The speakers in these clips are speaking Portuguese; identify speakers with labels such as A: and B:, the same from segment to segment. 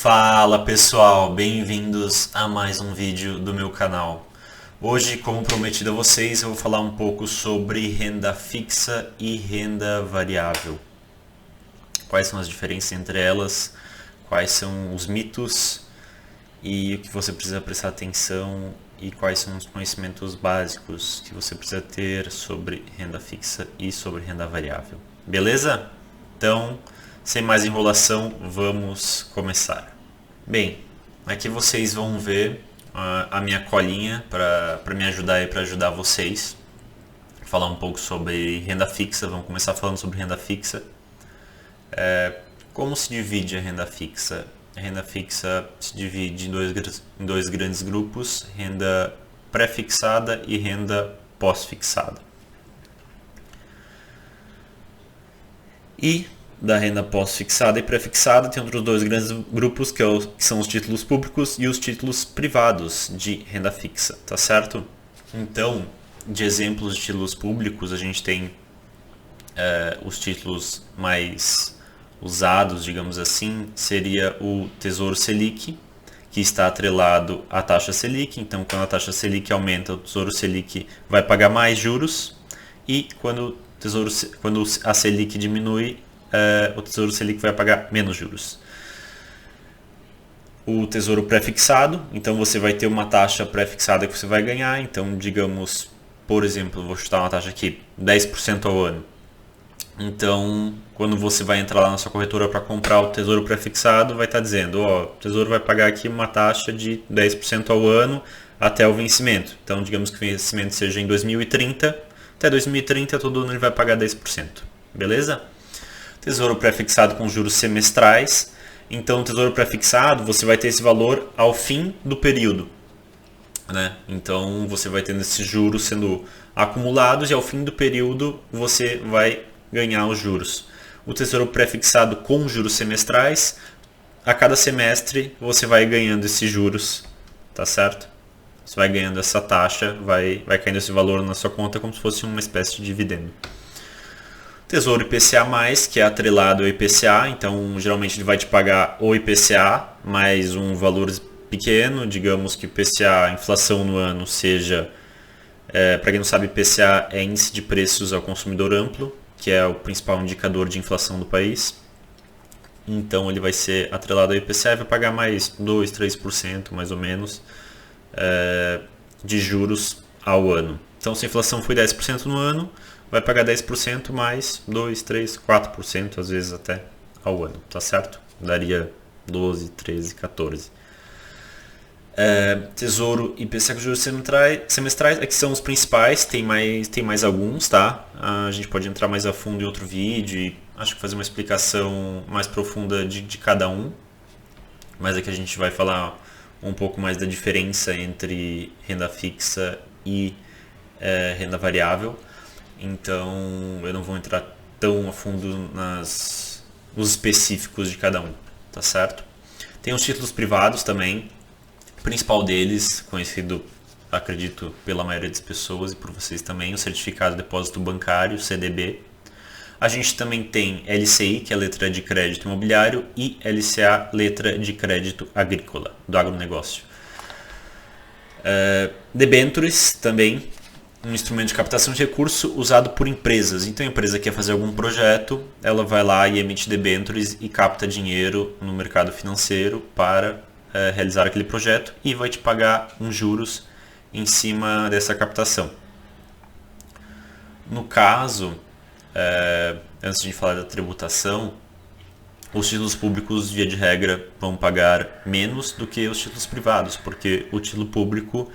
A: Fala pessoal, bem-vindos a mais um vídeo do meu canal. Hoje, como prometido a vocês, eu vou falar um pouco sobre renda fixa e renda variável. Quais são as diferenças entre elas, quais são os mitos e o que você precisa prestar atenção e quais são os conhecimentos básicos que você precisa ter sobre renda fixa e sobre renda variável. Beleza? Então, sem mais enrolação, vamos começar. Bem, aqui vocês vão ver a minha colinha para me ajudar e para ajudar vocês. Falar um pouco sobre renda fixa, vamos começar falando sobre renda fixa. Como se divide a renda fixa? A renda fixa se divide em dois grandes grupos, renda pré-fixada e renda pós-fixada. E da renda pós-fixada e pré-fixada tem outros dois grandes grupos que são os títulos públicos e os títulos privados de renda fixa, tá certo? Então, de exemplos de títulos públicos, a gente tem os títulos mais usados, digamos assim, seria o Tesouro Selic, que está atrelado à taxa Selic. Então, quando a taxa Selic aumenta, o Tesouro Selic vai pagar mais juros, e quando a Selic diminui, o Tesouro Selic vai pagar menos juros. O Tesouro pré-fixado, então você vai ter uma taxa pré-fixada que você vai ganhar. Então, digamos, por exemplo, vou chutar uma taxa aqui, 10% ao ano. Então, quando você vai entrar lá na sua corretora para comprar o Tesouro pré-fixado, vai estar dizendo, o Tesouro vai pagar aqui uma taxa de 10% ao ano até o vencimento. Então, digamos que o vencimento seja em 2030, até 2030 todo ano ele vai pagar 10%, beleza? Tesouro pré-fixado com juros semestrais. Então, o tesouro pré-fixado, você vai ter esse valor ao fim do período, né? Então, você vai tendo esses juros sendo acumulados e ao fim do período você vai ganhar os juros. O tesouro pré-fixado com juros semestrais, a cada semestre você vai ganhando esses juros, tá certo? Você vai ganhando essa taxa, vai caindo esse valor na sua conta como se fosse uma espécie de dividendo. Tesouro IPCA+, que é atrelado ao IPCA, então geralmente ele vai te pagar o IPCA mais um valor pequeno, digamos que o IPCA, a inflação no ano, seja, para quem não sabe, IPCA é Índice de Preços ao Consumidor Amplo, que é o principal indicador de inflação do país. Então ele vai ser atrelado ao IPCA e vai pagar mais 2, 3% mais ou menos de juros ao ano. Então se a inflação foi 10% no ano, vai pagar 10% mais 2, 3, 4% às vezes até ao ano, tá certo? Daria 12, 13, 14. Tesouro IPCA com juros semestrais, aqui são os principais, tem mais alguns, tá? A gente pode entrar mais a fundo em outro vídeo e acho que fazer uma explicação mais profunda de cada um, mas aqui a gente vai falar um pouco mais da diferença entre renda fixa e renda variável. Então eu não vou entrar tão a fundo nos específicos de cada um, tá certo? Tem os títulos privados também. O principal deles, conhecido, acredito, pela maioria das pessoas e por vocês também, o Certificado de Depósito Bancário, CDB. A gente também tem LCI, que é a letra de crédito imobiliário, e LCA, letra de crédito agrícola, do agronegócio. Debêntures também, um instrumento de captação de recurso usado por empresas. Então a empresa quer fazer algum projeto, ela vai lá e emite debêntures e capta dinheiro no mercado financeiro para realizar aquele projeto e vai te pagar uns juros em cima dessa captação. No caso, antes de falar da tributação, os títulos públicos, via de regra, vão pagar menos do que os títulos privados, porque o título público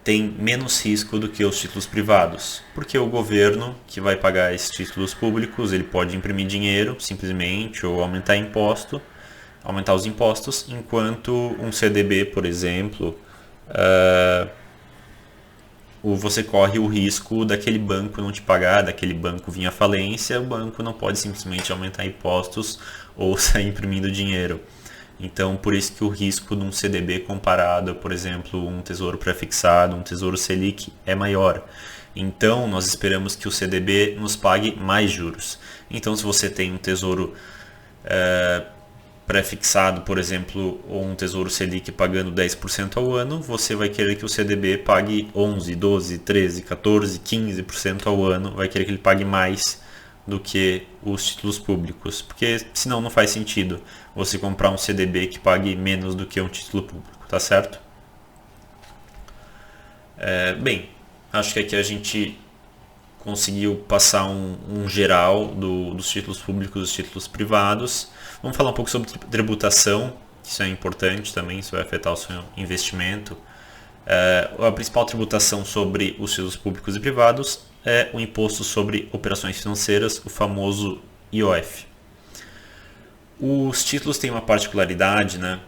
A: tem menos risco do que os títulos privados, porque o governo que vai pagar esses títulos públicos, ele pode imprimir dinheiro simplesmente ou aumentar os impostos, enquanto um CDB, por exemplo, você corre o risco daquele banco não te pagar, daquele banco vir à falência, o banco não pode simplesmente aumentar impostos ou sair imprimindo dinheiro. Então, por isso que o risco de um CDB comparado, por exemplo, um tesouro pré-fixado, um tesouro Selic, é maior. Então, nós esperamos que o CDB nos pague mais juros. Então, se você tem um tesouro pré-fixado, por exemplo, ou um Tesouro Selic pagando 10% ao ano, você vai querer que o CDB pague 11, 12, 13, 14, 15% ao ano, vai querer que ele pague mais do que os títulos públicos, porque senão não faz sentido você comprar um CDB que pague menos do que um título público, tá certo? Bem, acho que aqui a gente conseguiu passar um geral dos títulos públicos e dos títulos privados. Vamos falar um pouco sobre tributação, isso é importante também, isso vai afetar o seu investimento. A principal tributação sobre os títulos públicos e privados é o imposto sobre operações financeiras, o famoso IOF. Os títulos têm uma particularidade, né,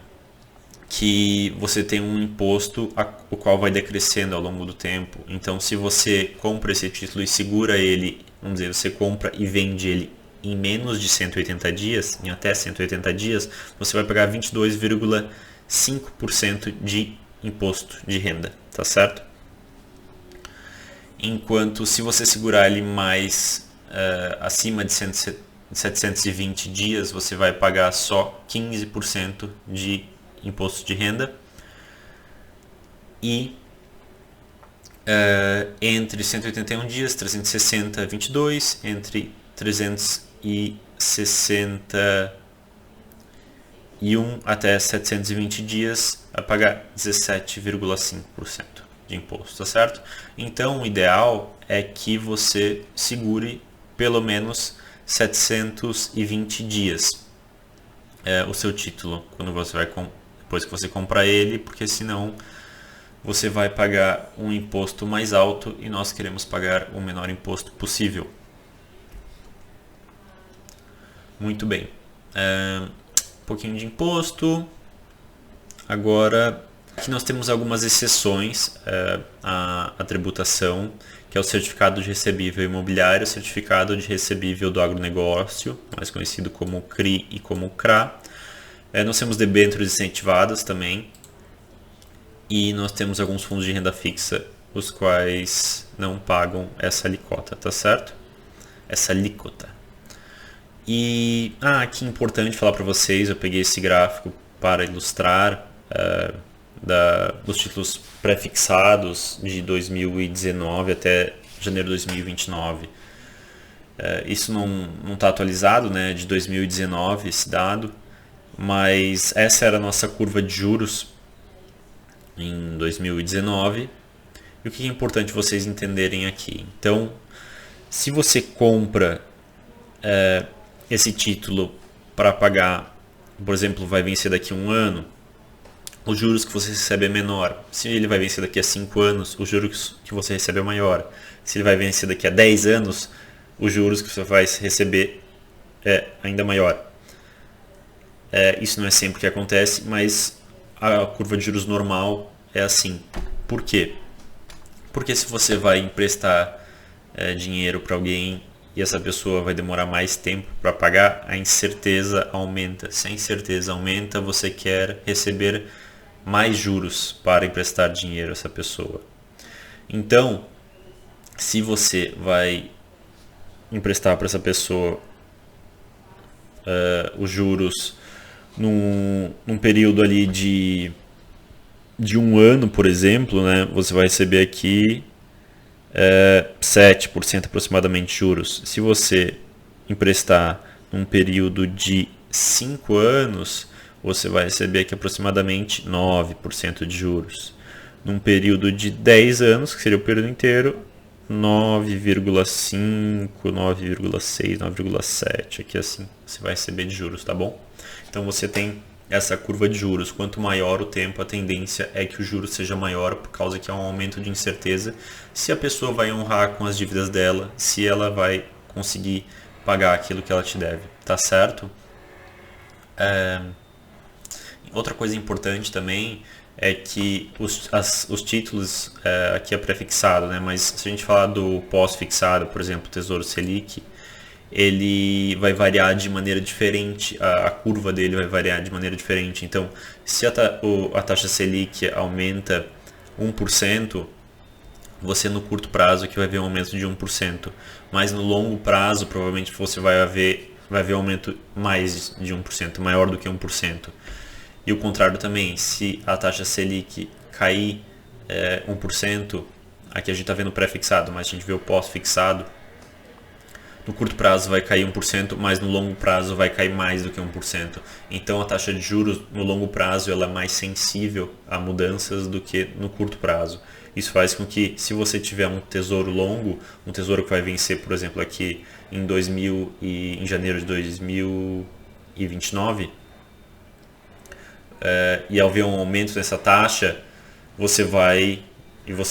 A: que você tem um imposto o qual vai decrescendo ao longo do tempo. Então, se você compra esse título e segura ele, vamos dizer, você compra e vende ele em menos de 180 dias, em até 180 dias, você vai pagar 22,5% de imposto de renda, tá certo? Enquanto se você segurar ele mais acima de 720 dias, você vai pagar só 15% de imposto de renda. E entre 181 dias, 360, 22, entre 361 até 720 dias, vai pagar 17,5% de imposto, tá certo? Então, o ideal é que você segure pelo menos 720 dias o seu título quando você vai depois que você comprar ele, porque senão você vai pagar um imposto mais alto e nós queremos pagar o menor imposto possível. Muito bem. Um pouquinho de imposto. Agora, aqui nós temos algumas exceções à tributação, que é o certificado de recebível imobiliário, o certificado de recebível do agronegócio, mais conhecido como CRI e como CRA. Nós temos debêntures incentivadas também. E nós temos alguns fundos de renda fixa, os quais não pagam essa alíquota, tá certo? Essa alíquota. E aqui é importante falar para vocês, eu peguei esse gráfico para ilustrar dos títulos pré-fixados de 2019 até janeiro de 2029. Isso não está atualizado, né, de 2019 esse dado, mas essa era a nossa curva de juros em 2019. E o que é importante vocês entenderem aqui? Então, se você compra esse título para pagar, por exemplo, vai vencer daqui a um ano, os juros que você recebe é menor. Se ele vai vencer daqui a 5 anos, os juros que você recebe é maior. Se ele vai vencer daqui a 10 anos, os juros que você vai receber é ainda maior. Isso não é sempre que acontece, mas a curva de juros normal é assim. Por quê? Porque se você vai emprestar dinheiro para alguém e essa pessoa vai demorar mais tempo para pagar, a incerteza aumenta. Se a incerteza aumenta, você quer receber mais juros para emprestar dinheiro a essa pessoa. Então, se você vai emprestar para essa pessoa os juros num período ali de um ano, por exemplo, né, você vai receber aqui 7% aproximadamente de juros. Se você emprestar num período de 5 anos, você vai receber aqui aproximadamente 9% de juros. Num período de 10 anos, que seria o período inteiro, 9,5, 9,6, 9,7, aqui assim você vai receber de juros, tá bom? Então você tem essa curva de juros. Quanto maior o tempo, a tendência é que o juros seja maior, por causa que há um aumento de incerteza se a pessoa vai honrar com as dívidas dela, se ela vai conseguir pagar aquilo que ela te deve, tá certo? Outra coisa importante também é que os títulos, aqui é pré-fixado, né? Mas se a gente falar do pós-fixado, por exemplo, Tesouro Selic, ele vai variar de maneira diferente, a curva dele vai variar de maneira diferente. Então, se a taxa Selic aumenta 1%, você no curto prazo aqui vai ver um aumento de 1%, mas no longo prazo provavelmente você vai ver vai haver um aumento mais de 1%, maior do que 1%. E o contrário também, se a taxa Selic cair 1%, aqui a gente está vendo o pré-fixado, mas a gente vê o pós-fixado, no curto prazo vai cair 1%, mas no longo prazo vai cair mais do que 1%. Então a taxa de juros no longo prazo ela é mais sensível a mudanças do que no curto prazo. Isso faz com que, se você tiver um tesouro longo, um tesouro que vai vencer, por exemplo, aqui em em janeiro de 2029, e ao ver um aumento nessa taxa, você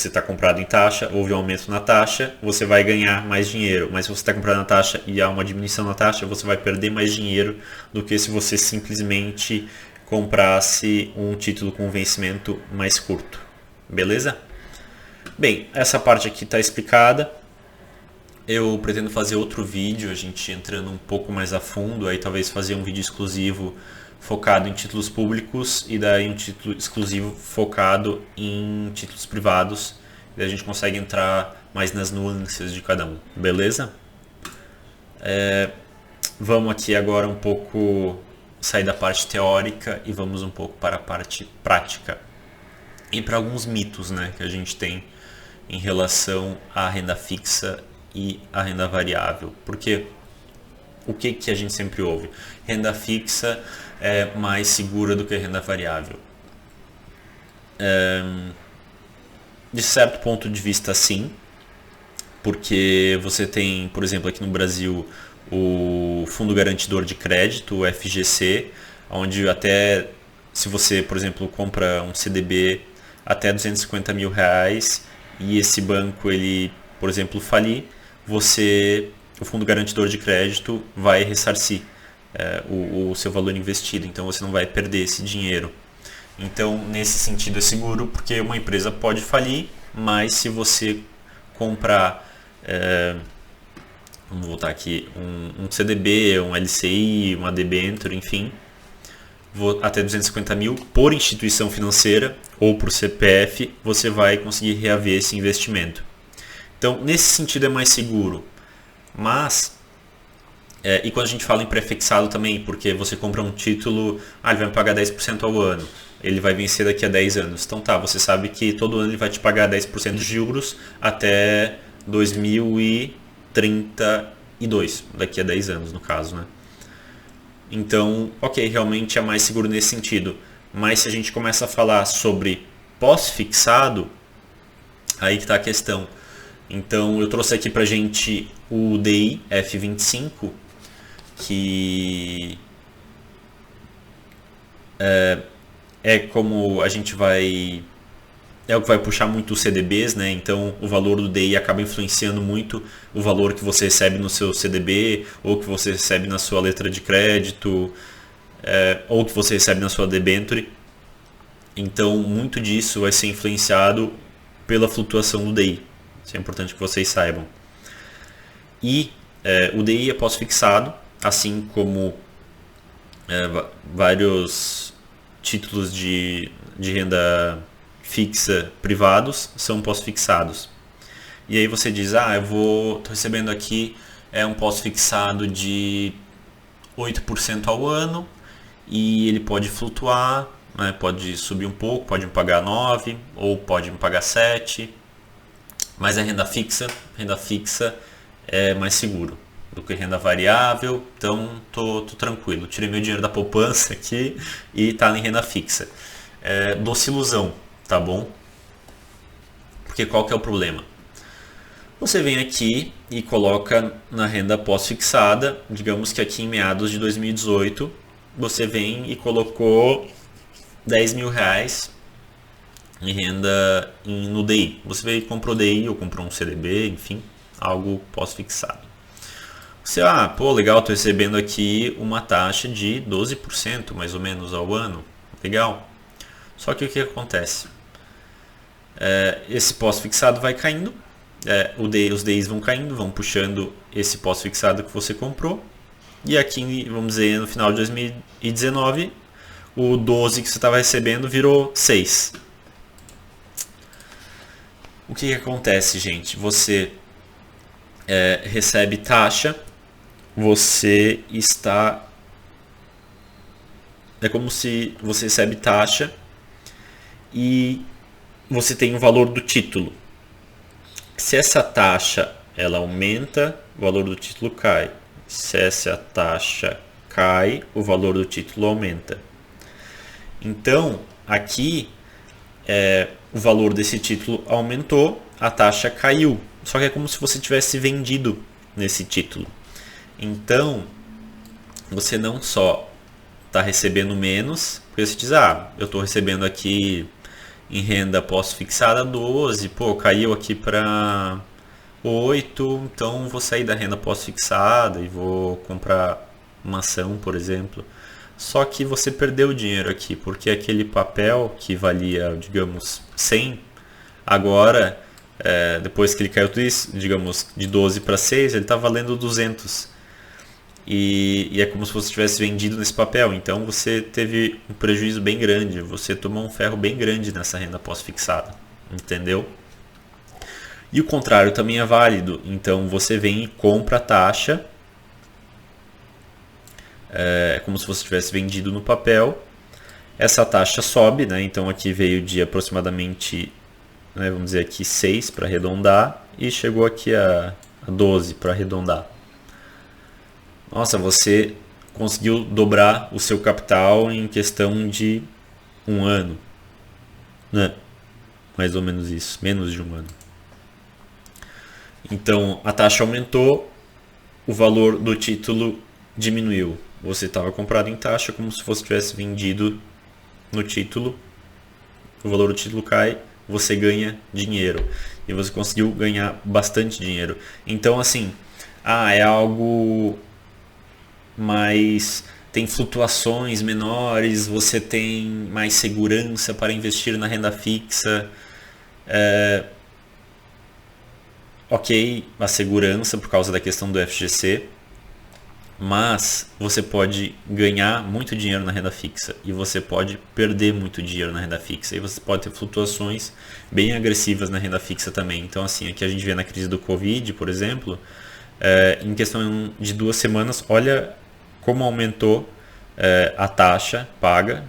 A: está comprado em taxa, houve um aumento na taxa, você vai ganhar mais dinheiro. Mas se você está comprado na taxa e há uma diminuição na taxa, você vai perder mais dinheiro do que se você simplesmente comprasse um título com vencimento mais curto. Beleza? Bem, essa parte aqui está explicada. Eu pretendo fazer outro vídeo, a gente entrando um pouco mais a fundo, aí talvez fazer um vídeo exclusivo focado em títulos públicos e daí um título exclusivo focado em títulos privados. E daí a gente consegue entrar mais nas nuances de cada um, beleza? Vamos aqui agora um pouco sair da parte teórica e vamos um pouco para a parte prática. E para alguns mitos, né, que a gente tem em relação à renda fixa e à renda variável. Porque o que a gente sempre ouve? Renda fixa é mais segura do que a renda variável. De certo ponto de vista, sim, porque você tem, por exemplo, aqui no Brasil, o Fundo Garantidor de Crédito, o FGC, onde até, se você, por exemplo, compra um CDB até R$250 mil e esse banco, ele, por exemplo, falir, o Fundo Garantidor de Crédito vai ressarcir o seu valor investido, então você não vai perder esse dinheiro. Então, nesse sentido é seguro, porque uma empresa pode falir, mas se você comprar, vamos voltar aqui, um CDB, um LCI, uma debênture, enfim, até 250 mil por instituição financeira ou por CPF, você vai conseguir reaver esse investimento. Então, nesse sentido é mais seguro. Mas, e quando a gente fala em pré-fixado também, porque você compra um título, ele vai me pagar 10% ao ano, ele vai vencer daqui a 10 anos. Então tá, você sabe que todo ano ele vai te pagar 10% de juros até 2032, daqui a 10 anos no caso, né? Então, ok, realmente é mais seguro nesse sentido. Mas se a gente começa a falar sobre pós-fixado, aí que está a questão. Então, eu trouxe aqui pra gente o DI F25, que é como a gente vai... É o que vai puxar muito os CDBs, né? Então o valor do DI acaba influenciando muito o valor que você recebe no seu CDB, ou que você recebe na sua letra de crédito, ou que você recebe na sua debênture. Então muito disso vai ser influenciado pela flutuação do DI. Isso é importante que vocês saibam. E o DI é pós-fixado, assim como vários títulos de renda fixa privados são pós-fixados. E aí você diz, tô recebendo aqui um pós-fixado de 8% ao ano e ele pode flutuar, né? Pode subir um pouco, pode me pagar 9% ou pode me pagar 7%, mas a renda fixa é mais seguro do que renda variável, então tô tranquilo, tirei meu dinheiro da poupança aqui e tá em renda fixa. Doce ilusão, tá bom? Porque qual que é o problema? Você vem aqui e coloca na renda pós-fixada, digamos que aqui em meados de 2018, você vem e colocou R$10 mil em renda no DI. Você veio e comprou DI ou comprou um CDB, enfim, algo pós-fixado. Você, legal, estou recebendo aqui uma taxa de 12% mais ou menos ao ano. Legal. Só que o que acontece? Esse pós-fixado vai caindo, os DIs vão caindo, vão puxando esse pós-fixado que você comprou. E aqui, vamos dizer, no final de 2019, o 12 que você estava recebendo virou 6. O que acontece, gente? Você recebe taxa, você está... É como se você recebe taxa e você tem o valor do título. Se essa taxa ela aumenta, o valor do título cai. Se essa taxa cai, o valor do título aumenta. Então, aqui o valor desse título aumentou, a taxa caiu. Só que é como se você tivesse vendido nesse título. Então, você não só está recebendo menos, porque você diz, eu estou recebendo aqui em renda pós-fixada 12, caiu aqui para 8, então vou sair da renda pós-fixada e vou comprar uma ação, por exemplo. Só que você perdeu dinheiro aqui, porque aquele papel que valia, digamos, 100, agora, depois que ele caiu, digamos, de 12 para 6, ele está valendo 200. E é como se você tivesse vendido nesse papel. Então você teve um prejuízo bem grande, você tomou um ferro bem grande nessa renda pós-fixada, entendeu? E o contrário também é válido. Então você vem e compra a taxa, como se você tivesse vendido no papel. Essa taxa sobe, né? Então aqui veio de aproximadamente, né, vamos dizer aqui 6 para arredondar, e chegou aqui a 12 para arredondar. Nossa, você conseguiu dobrar o seu capital em questão de um ano, né? Mais ou menos isso, menos de um ano. Então a taxa aumentou, o valor do título diminuiu. Você estava comprado em taxa como se você tivesse vendido no título, o valor do título cai, você ganha dinheiro. E você conseguiu ganhar bastante dinheiro. Então assim, é algo mais... tem flutuações menores, você tem mais segurança para investir na renda fixa. Ok, a segurança por causa da questão do FGC, mas você pode ganhar muito dinheiro na renda fixa e você pode perder muito dinheiro na renda fixa, e você pode ter flutuações bem agressivas na renda fixa também. Então assim, aqui a gente vê na crise do Covid, por exemplo, em questão de 2 semanas, olha como aumentou a taxa paga,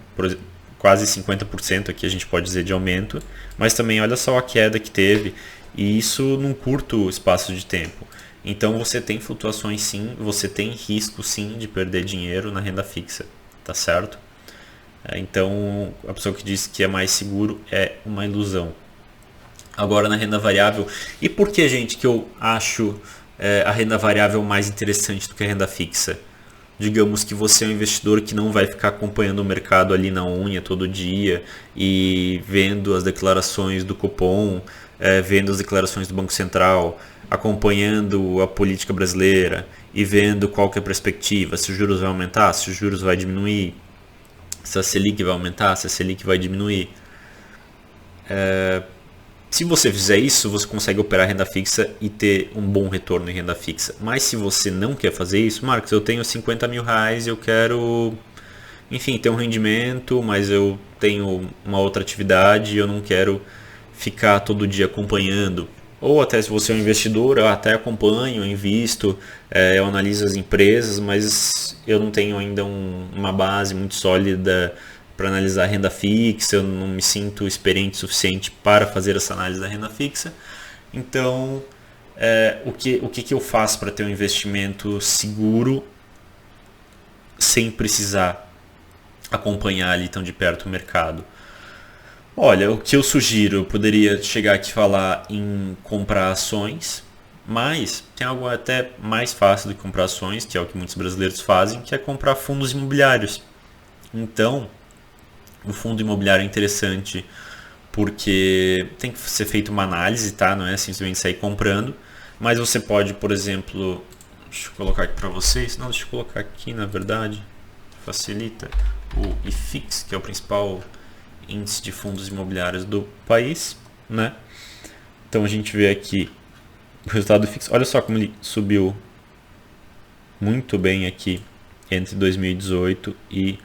A: quase 50% aqui a gente pode dizer de aumento, mas também olha só a queda que teve, e isso num curto espaço de tempo. Então você tem flutuações sim, você tem risco sim de perder dinheiro na renda fixa, tá certo? Então a pessoa que diz que é mais seguro é uma ilusão. Agora na renda variável, e por que, gente, que eu acho a renda variável mais interessante do que a renda fixa? Digamos que você é um investidor que não vai ficar acompanhando o mercado ali na unha todo dia e vendo as declarações do Copom, vendo as declarações do Banco Central, acompanhando a política brasileira e vendo qual que é a perspectiva, se os juros vai aumentar, se os juros vai diminuir, se a Selic vai aumentar, se a Selic vai diminuir. Se você fizer isso, você consegue operar renda fixa e ter um bom retorno em renda fixa. Mas se você não quer fazer isso, Marcos, eu tenho 50 mil reais e eu quero, enfim, ter um rendimento, mas eu tenho uma outra atividade e eu não quero ficar todo dia acompanhando. Ou até se você é um investidor, eu até acompanho, eu invisto, eu analiso as empresas, mas eu não tenho ainda uma base muito sólida para analisar a renda fixa, eu não me sinto experiente o suficiente para fazer essa análise da renda fixa. Então, o que eu faço para ter um investimento seguro sem precisar acompanhar ali tão de perto o mercado? Olha, o que eu sugiro, eu poderia chegar aqui e falar em comprar ações, mas tem algo até mais fácil do que comprar ações, que é o que muitos brasileiros fazem, que é comprar fundos imobiliários. Então, o fundo imobiliário é interessante porque tem que ser feita uma análise, tá? Não é simplesmente sair comprando, mas você pode, por exemplo, deixa eu colocar aqui para vocês, não, deixa eu colocar aqui, na verdade, facilita, o IFIX, que é o principal índice de fundos imobiliários do país, né? Então a gente vê aqui o resultado do IFIX, olha só como ele subiu muito bem aqui entre 2018 e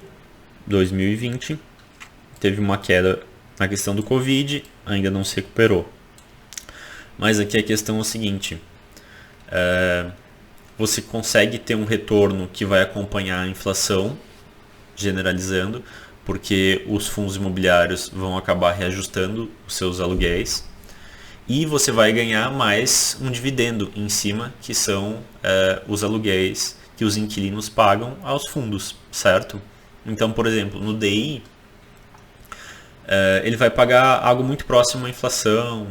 A: 2020. Teve uma queda na questão do Covid, ainda não se recuperou. Mas aqui a questão é o seguinte, você consegue ter um retorno que vai acompanhar a inflação, generalizando, porque os fundos imobiliários vão acabar reajustando os seus aluguéis. E você vai ganhar mais um dividendo em cima, que são os aluguéis que os inquilinos pagam aos fundos, certo? Então, por exemplo, no DI, ele vai pagar algo muito próximo à inflação,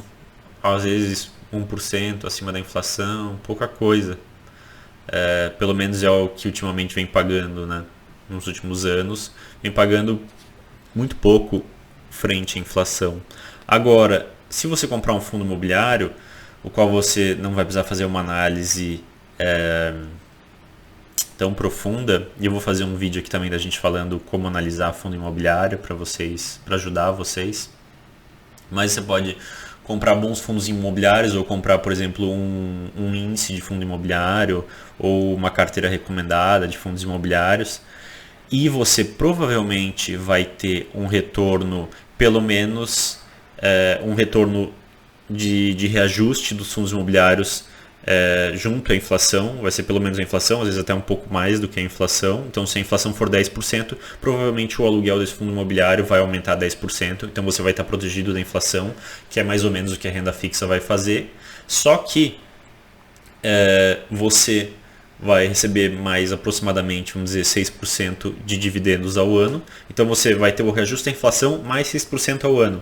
A: às vezes 1% acima da inflação, pouca coisa. Pelo menos é o que ultimamente vem pagando, né? Nos últimos anos, vem pagando muito pouco frente à inflação. Agora, se você comprar um fundo imobiliário, o qual você não vai precisar fazer uma análise tão profunda, e eu vou fazer um vídeo aqui também da gente falando como analisar fundo imobiliário para vocês, para ajudar vocês. Mas você pode comprar bons fundos imobiliários ou comprar, por exemplo, um índice de fundo imobiliário ou uma carteira recomendada de fundos imobiliários, e você provavelmente vai ter um retorno, pelo menos um retorno de reajuste dos fundos imobiliários junto à inflação, vai ser pelo menos a inflação, às vezes até um pouco mais do que a inflação. Então, se a inflação for 10%, provavelmente o aluguel desse fundo imobiliário vai aumentar 10%, então você vai estar protegido da inflação, que é mais ou menos o que a renda fixa vai fazer. Só que você vai receber mais aproximadamente, vamos dizer, 6% de dividendos ao ano. Então você vai ter o reajuste da inflação mais 6% ao ano.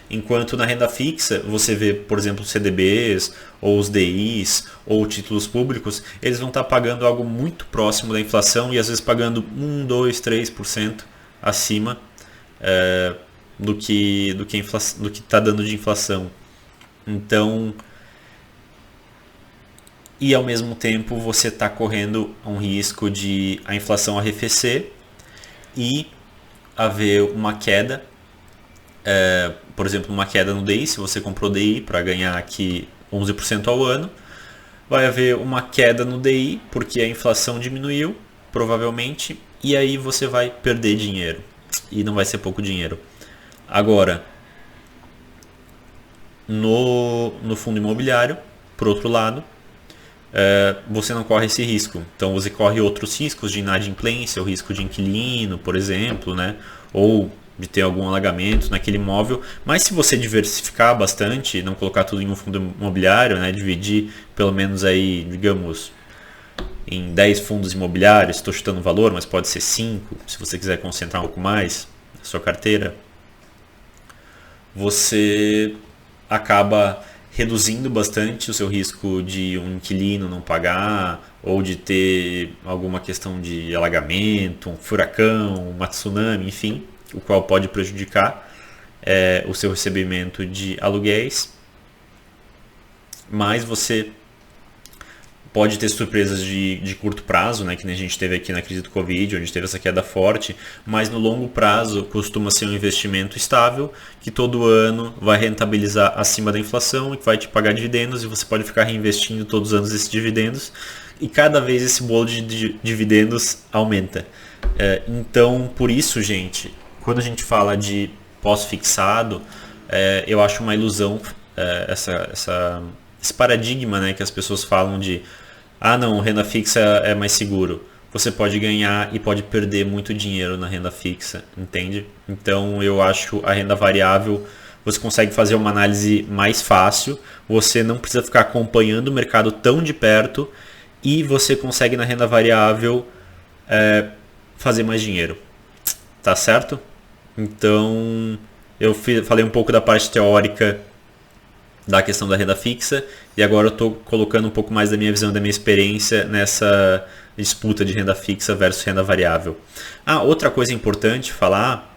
A: Enquanto na renda fixa, você vê, por exemplo, CDBs, ou os DIs, ou títulos públicos, eles vão estar pagando algo muito próximo da inflação e às vezes pagando 1, 2, 3% acima do que está dando de inflação. Então, e ao mesmo tempo você está correndo um risco de a inflação arrefecer e haver uma queda, por exemplo, uma queda no DI. Se você comprou DI para ganhar aqui 11% ao ano, vai haver uma queda no DI porque a inflação diminuiu, provavelmente, e aí você vai perder dinheiro, e não vai ser pouco dinheiro. Agora, no fundo imobiliário, por outro lado, você não corre esse risco. Então você corre outros riscos de inadimplência, o risco de inquilino, por exemplo, né? Ou de ter algum alagamento naquele imóvel. Mas se você diversificar bastante, não colocar tudo em um fundo imobiliário, né? Dividir pelo menos aí, digamos, em 10 fundos imobiliários, estou chutando o valor, mas pode ser 5, se você quiser concentrar um pouco mais na sua carteira, você acaba reduzindo bastante o seu risco de um inquilino não pagar, ou de ter alguma questão de alagamento, um furacão, uma tsunami, enfim, o qual pode prejudicar o seu recebimento de aluguéis. Mas você pode ter surpresas de curto prazo, né, que nem a gente teve aqui na crise do Covid, onde teve essa queda forte, mas no longo prazo costuma ser um investimento estável, que todo ano vai rentabilizar acima da inflação e que vai te pagar dividendos, e você pode ficar reinvestindo todos os anos esses dividendos, e cada vez esse bolo de dividendos aumenta. Então, por isso, gente, quando a gente fala de pós-fixado, eu acho uma ilusão esse paradigma, né, que as pessoas falam de não, renda fixa é mais seguro. Você pode ganhar e pode perder muito dinheiro na renda fixa, entende? Então eu acho a renda variável, você consegue fazer uma análise mais fácil, você não precisa ficar acompanhando o mercado tão de perto e você consegue na renda variável fazer mais dinheiro, tá certo? Então eu falei um pouco da parte teórica da questão da renda fixa, e agora eu estou colocando um pouco mais da minha visão, da minha experiência nessa disputa de renda fixa versus renda variável. Outra coisa importante falar,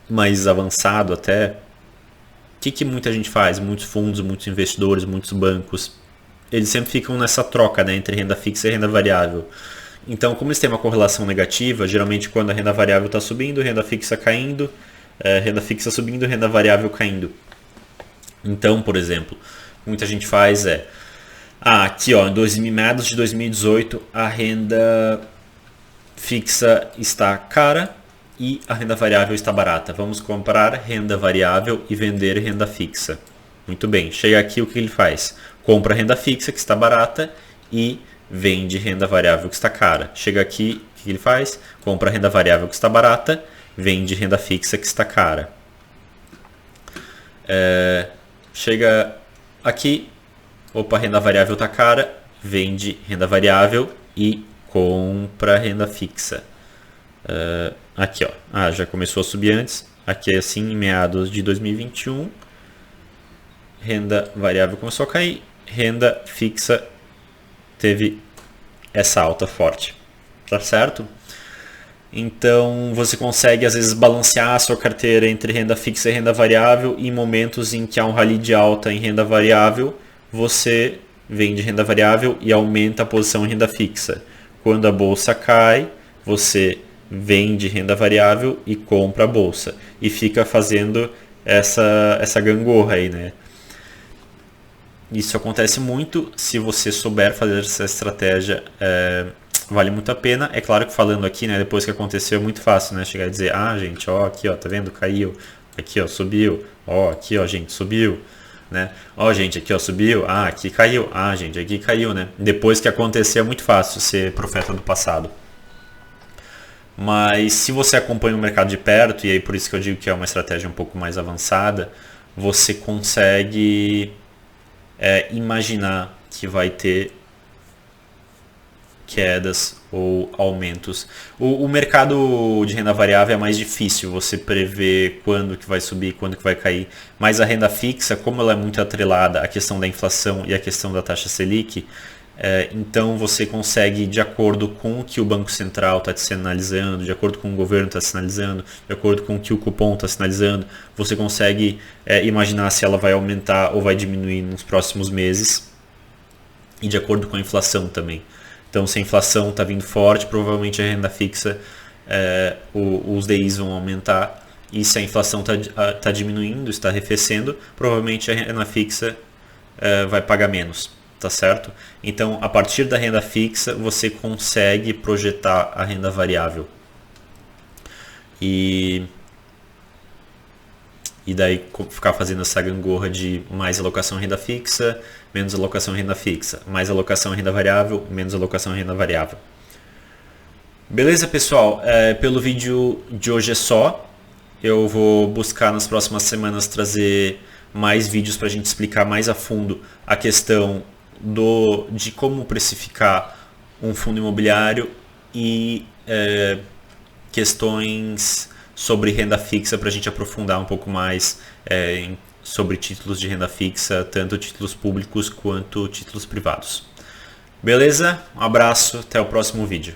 A: mais avançado até, o que muita gente faz? Muitos fundos, muitos investidores, muitos bancos, eles sempre ficam nessa troca, né, entre renda fixa e renda variável. Então, como eles têm uma correlação negativa, geralmente quando a renda variável está subindo, renda fixa caindo, renda fixa subindo, renda variável caindo. Então, por exemplo, muita gente faz aqui ó, em meados de 2018 a renda fixa está cara e a renda variável está barata. Vamos comprar renda variável e vender renda fixa. Muito bem, chega aqui, o que ele faz? Compra a renda fixa que está barata e vende renda variável que está cara. Chega aqui, o que ele faz? Compra renda variável que está barata, vende renda fixa que está cara. Chega aqui, opa, renda variável está cara, vende renda variável e compra renda fixa. Aqui, ó, já começou a subir antes. Aqui é assim, em meados de 2021. Renda variável começou a cair, renda fixa teve essa alta forte, tá certo? Então você consegue às vezes balancear a sua carteira entre renda fixa e renda variável, e em momentos em que há um rally de alta em renda variável, você vende renda variável e aumenta a posição em renda fixa. Quando a bolsa cai, você vende renda variável e compra a bolsa, e fica fazendo essa gangorra aí, né? Isso acontece muito. Se você souber fazer essa estratégia, vale muito a pena. É claro que falando aqui, né, depois que aconteceu, é muito fácil, né, chegar e dizer, gente, ó, aqui, ó, tá vendo, caiu, aqui, ó, subiu, ó, aqui, ó, gente, subiu, né, ó, gente, aqui, ó, subiu, aqui caiu, gente, aqui caiu, né. Depois que aconteceu, é muito fácil ser profeta do passado. Mas se você acompanha o mercado de perto, e aí por isso que eu digo que é uma estratégia um pouco mais avançada, você consegue imaginar que vai ter quedas ou aumentos. O mercado de renda variável é mais difícil você prever quando que vai subir, quando que vai cair, mas a renda fixa, como ela é muito atrelada à questão da inflação e à questão da taxa Selic, então você consegue, de acordo com o que o Banco Central está te sinalizando, de acordo com o governo está sinalizando, de acordo com o que o cupom está sinalizando, você consegue imaginar se ela vai aumentar ou vai diminuir nos próximos meses, e de acordo com a inflação também. Então, se a inflação está vindo forte, provavelmente a renda fixa, os DIs vão aumentar, e se a inflação está diminuindo, está arrefecendo, provavelmente a renda fixa vai pagar menos. Tá certo? Então, a partir da renda fixa, você consegue projetar a renda variável. E daí ficar fazendo essa gangorra de mais alocação em renda fixa, menos alocação em renda fixa, mais alocação em renda variável, menos alocação em renda variável. Beleza, pessoal? Pelo vídeo de hoje é só. Eu vou buscar nas próximas semanas trazer mais vídeos para a gente explicar mais a fundo a questão de como precificar um fundo imobiliário e questões sobre renda fixa, para a gente aprofundar um pouco mais sobre títulos de renda fixa, tanto títulos públicos quanto títulos privados. Beleza? Um abraço, até o próximo vídeo.